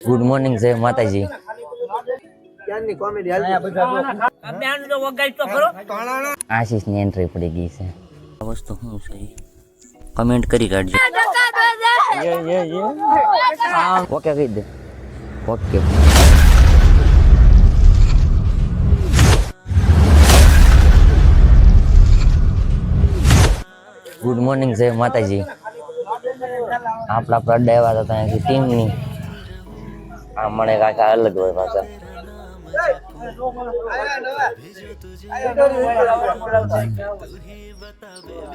Good morning જય માતાજી. આશીષ ની એન્ટ્રી પડી ગઈ છે. આ વસ્તુ શું છે કમેન્ટ કરી કાઢજો. ઓકે કહી દે. ઓકે ગુડ મોર્નિંગ જય માતાજી. આપણા પ્રડે આવ્યા હતા ત્યાંથી ટીમની. આ મને કાંઈ અલગ હોય પાછા.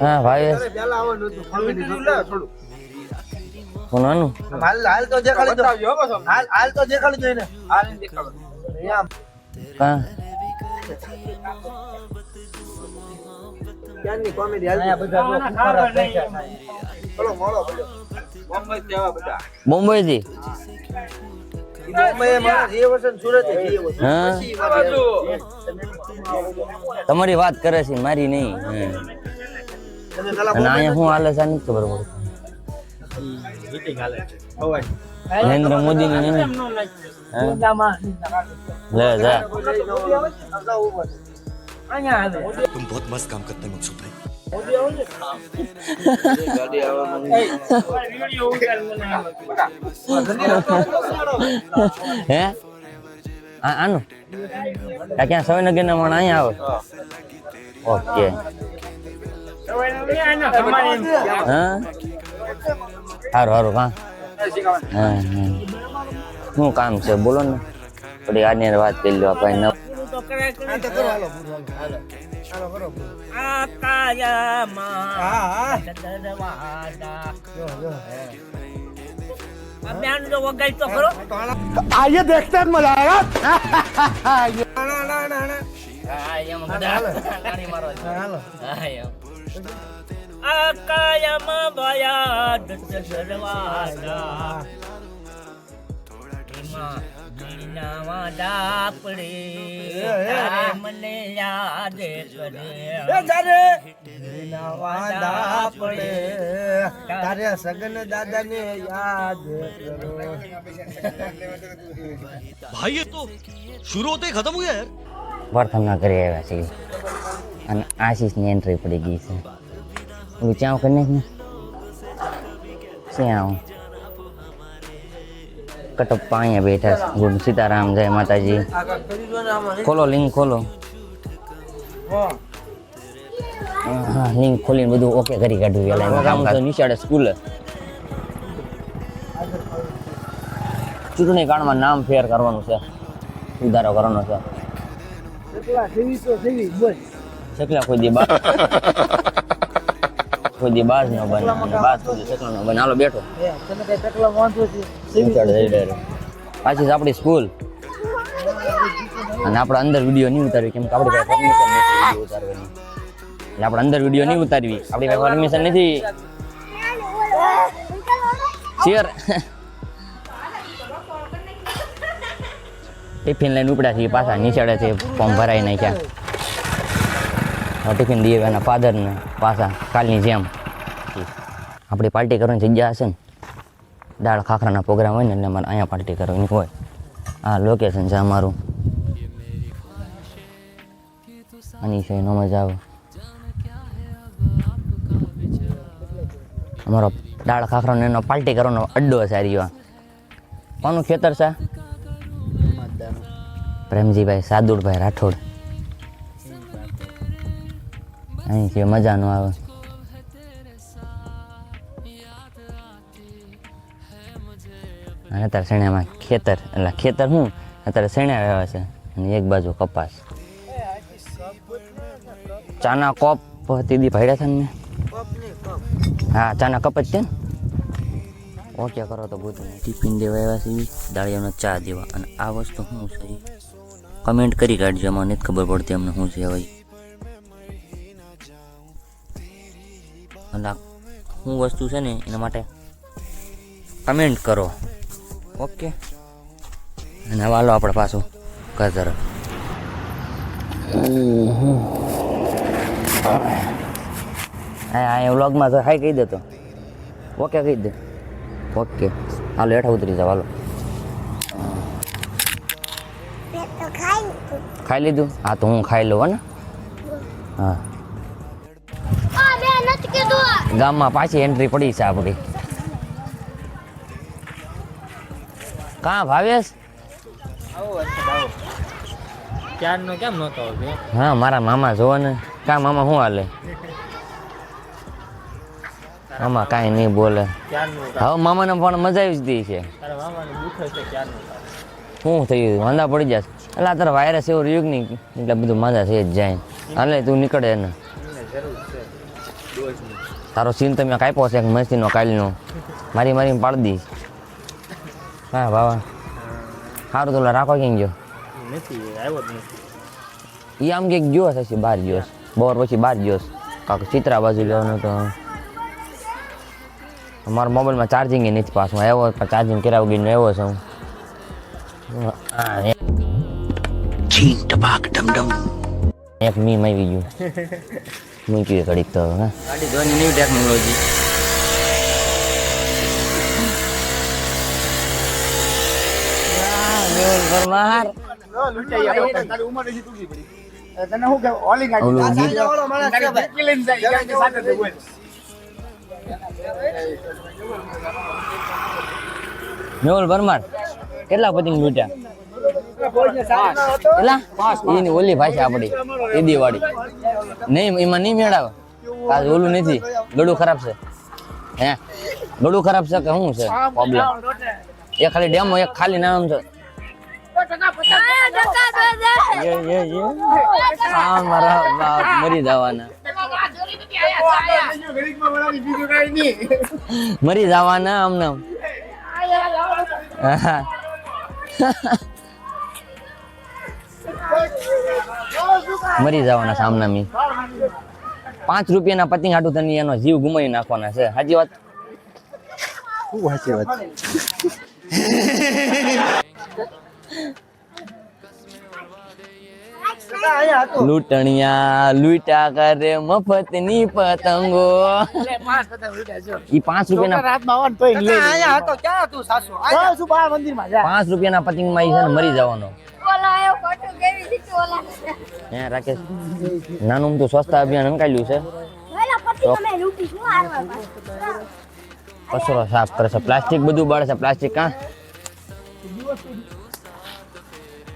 હા ભાઈ કોનાનું હાલ તો દેખાડી દો. હાલ તો દેખાડી દો ને. હાલ દેખાડો. હા ક્યાંની કોમેડી હાલ બધા ચલો મોળો બોલો. બોમ્બે થી આવા બધા. બોમ્બે થી બોમ્બે માં જે વસન સુરત થી હા તમારી વાત કરે છે મારી નહીં. તમે કલા અને અહીંયા હું હાલે છે નથી ખબર પડતી. મીટિંગ હાલે હોય નરેન્દ્ર મોદી ની નહીં લે જા. तुम बहुत मस्त काम करते हैं मकसूद भाई. ગાડી આવવાનું હે આનું ક્યાં સવાઈનગર ના માણ અહીંયા આવે. ઓકે હા સારું સારું હા હા શું કામ છે બોલો ને થોડી આની વાત કરી લો આપણે. आइए देखते हैं मजा तारे सगन दादा ने याद भाई ये तो शुरू होते ही खत्म हो गया यार. પ્રાર્થના કરી આવ્યા છે અને આશીષની એન્ટ્રી પડી ગઈ છે. ઓલું ચાવ કરી નાખ ને શ્યાવ કટપ્પા અહીંયા બેઠા છે. ગુડ સીતારામ જય માતાજી. ખોલો લિંક ખોલો. હા લિંક ખોલીને બધું ઓકે કરી કાઢ્યું. પેલા કામ તો નિશાળે સ્કૂલે ચૂંટણી કાળમાં નામ ફેર કરવાનું છે, સુધારો કરવાનો છે. શકલા કોઈ દી કોઈ દી બાજ નો બને બાજ સુધી શકલા નો બને. હાલો બેઠો પાછી આપણી સ્કૂલ અને આપણે અંદર વિડીયો નહીં ઉતારવી કેમ કે આપણી પાસે પરમિશન નથી વિડીયો ઉતારવાની. એટલે આપણે અંદર વિડીયો નહીં ઉતારવી, આપણી પાસે પરમિશન નથી. શેર ટિફિન લઈને ઉપડ્યા છીએ પાછા નીચેડે છે ફોર્મ ભરાઈ નાખ્યા. ટિફિન દઈએ એના ફાધરને પાછા કાલની જેમ. આપણી પાર્ટી કરવાની જગ્યા હશે ને દાળ ખાખરાના પ્રોગ્રામ હોય ને એટલે અમારે અહીંયા પાર્ટી કરવાની હોય. આ લોકેશન છે અમારું. આની છે નો મજા આવે. અમારો દાળ ખાખરાનો એનો પાર્ટી કરવાનો અડ્ડો છે. આ કોનું ખેતર છે? પ્રેમજીભાઈ સાદુરભાઈ રાઠોડ. અહીં છે મજા નો આવે. અને અત્યારે શેણામાં ખેતર એટલે ખેતર શું અત્યારે શેણા રહેવા છે અને એક બાજુ કપાસ. ચાના કોપ તીદી ભાડ્યા હતા ને. હા ચાના કપ જ છે ને. ઓકે કરો તો બધું. ટિફિન દેવા આવ્યા છે દાળિયાનો ચા દેવા. અને આ વસ્તુ શું છે કમેન્ટ કરી કાઢજો. એમાં નથી ખબર પડતી અમને શું છે હવે. અને શું વસ્તુ છે ને એના માટે કમેન્ટ કરો. ઓકે અને હવે હાલો આપણે પાછું ઘર તરફ. હા વ્લોગમાં તો હાઈ કહી દેતો. ઓકે કહી દે. ઓકે હાલો હેઠા ઉતરી જાવ હાલો. ખાઈ લીધું? હા તો હું ખાઈ લઉં હો ને. હા ગામમાં પાછી એન્ટ્રી પડી છે આપણી. કાં ભાવેશ? ક્યારનો કેમ નહોતો આવતો? હા મારા મામા જોવો ને. કાં મામા શું હાલે? મામા કાંઈ નહીં બોલે. ક્યારનું હવે મામાને પણ મજા આવી જ દી છે. તારા મામાને દુખે છે ક્યારનું. શું થયું? વાંધા પડી જશે. એટલે આ તારા વાયરસ એવું રહ્યું કે નહીં એટલે બધું માંદા થઈ જ જાય. હાલે તું નીકળે ને. એમને જરૂર છે ડોઝની. તારો સીન તમે કાપ્યો છે મસ્તીનો કાલનો. મારી પાડી દઈશ. હા બાબા સારું તો રાખો ક્યાં ગયો? નથી આવ્યો જ નથી. એ આમ કંઈક ગયો છે બહાર ગયો છે. બોર પછી બહાર ગયો છે. કાંક ચિત્રા બાજુ લેવાનું તો મારા મોબાઈલમાં ચાર્જિંગ નથી પાછું આવ્યો પણ ચાર્જિંગ કર્યા વગર આવ્યો છું. હા એક મીમ આવી ગયું. મૂક્યું ઘડીક તો હા. ગાડી જોવાની ન્યૂ ટેકનોલોજી. પરમાર તારી ઉંમર હજી ટૂંકી પડી. તને શું કે ઓલી ગાડી ઓલું આ ગીત. સાઈડનો વાળો માણસ છે ભાઈ. કી લઈને જાય કારણ કે સાથે જ બોલ. મેહુલ પરમાર કેટલા પતંગ લૂટ્યા? કેટલા? એની ઓલી ભાષા આપણી ઈદી વાળી નહીં એમાં નહીં મેળાવે. આજ ઓલું નથી ગળું ખરાબ છે. હે ગળું ખરાબ છે કે શું છે પ્રોબ્લેમ? એ ખાલી ડેમો એક ખાલી નામ છે. હા મારા બાપ મરી જવાના. મરી જવાના આમને આમ. હા. મરી જવાના સામનામી. 5 રૂપિયાના પતંગ હાટું તને એનો જીવ ગુમાવી નાખવાના છે. સાચી વાત? શું સાચી વાત? લૂંટણિયા લૂંટા કરે મફતની પતંગો. ઈ 5 રૂપિયાના રાતમાં આવવાનું તોય લઈ લે. અહીંયા હતો ક્યાં તું સાસુ? આ શું બહાર મંદિરમાં જા. 5 રૂપિયાના પતંગમાં ઈ છે ને મરી જવાનો. હે રાકેશ નાનું તો સ્વચ્છતા અભિયાન કાઢ્યું છે. કચરો સાફ કરે છે. પ્લાસ્ટિક બધું બાળે છે. પ્લાસ્ટિક કાં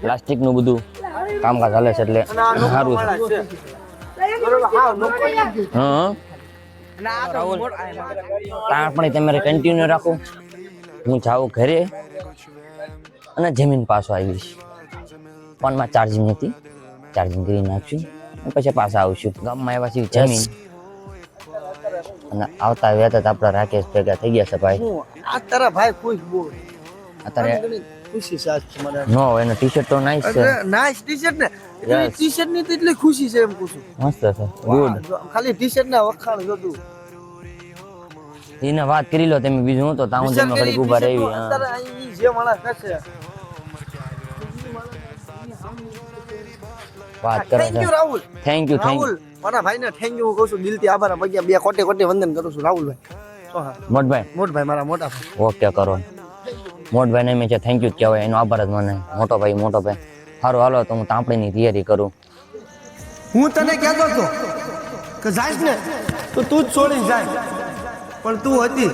પ્લાસ્ટિક નું બધું કામકાજ ચાલે છે એટલે સારું છે. હા ત્યાં પણ તમારે કન્ટિન્યુ રાખો. હું જાઉં ઘરે અને જમીન પાછો આવીશ. ફોનમાં ચાર્જિંગ નથી. ચાર્જિંગ કરી નાખશું પછી પાછા આવશું. ગામમાં આવ્યા છીએ જમીન અને આવતા વેત આપણા રાકેશ ભેગા થઈ ગયા છે ભાઈ. આ તારા ભાઈ ખુશ બોલ. અત્યારે ખુશી છે આજ મને. નો એને ટી-શર્ટ તો નાઈસ છે. નાઈસ ટી-શર્ટ ને Yes. ટી-શર્ટ ની તો એટલી ખુશી છે એમ કહું છું. મસ્ત છે. ગુડ. ખાલી ટી-શર્ટ ના વખાણ જોતું. એને વાત કરી લો તમે બીજું હું તો તાઉં જઈને ઘડીક ઊભા રહેવી. અત્યારે અહીં જે માણસ કરશે વાત કરે થેન્ક યુ છે. રાહુલ. થેન્ક યુ રાહુલ મારા ભાઈને થેન્ક યુ કહું છું દિલથી આભાર. પગ્યા બે કોટે કોટે વંદન કરું છું રાહુલભાઈ. મોટભાઈ મોટભાઈ મારા મોટા ભાઈ. ઓકે કરો. મોટભાઈ ને મેં છે થેન્ક યુ કહેવાય. એનો આભાર જ મને. મોટો ભાઈ સારું હાલો તો હું તાંપણીની તૈયારી કરું. હું તને કહેતો હતો કે જાઈશ ને તો તું જ છોડી જાય પણ તું હતી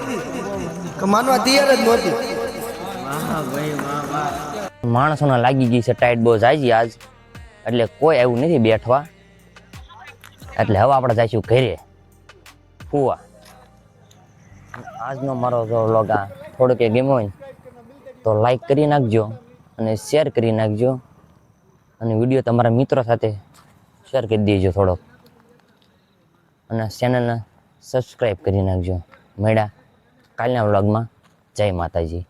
કે માનવા તૈયાર જ નહોતી. માણસોને લાગી ગઈ છે ટાઈટ બહુ જાય આજ એટલે કોઈ એવું નથી બેઠવા. એટલે હવે આપણે જઈશું ઘરે ફુવા. આજનો મારો જો વ્લોગ આ થોડોક ગમ્યો હોય તો લાઈક કરી નાખજો અને શેર કરી નાખજો અને વિડીયો તમારા મિત્રો સાથે શેર કરી દેજો થોડોક અને ચેનલને સબસ્ક્રાઈબ કરી નાખજો. મળ્યા કાલના વ્લોગમાં. જય માતાજી.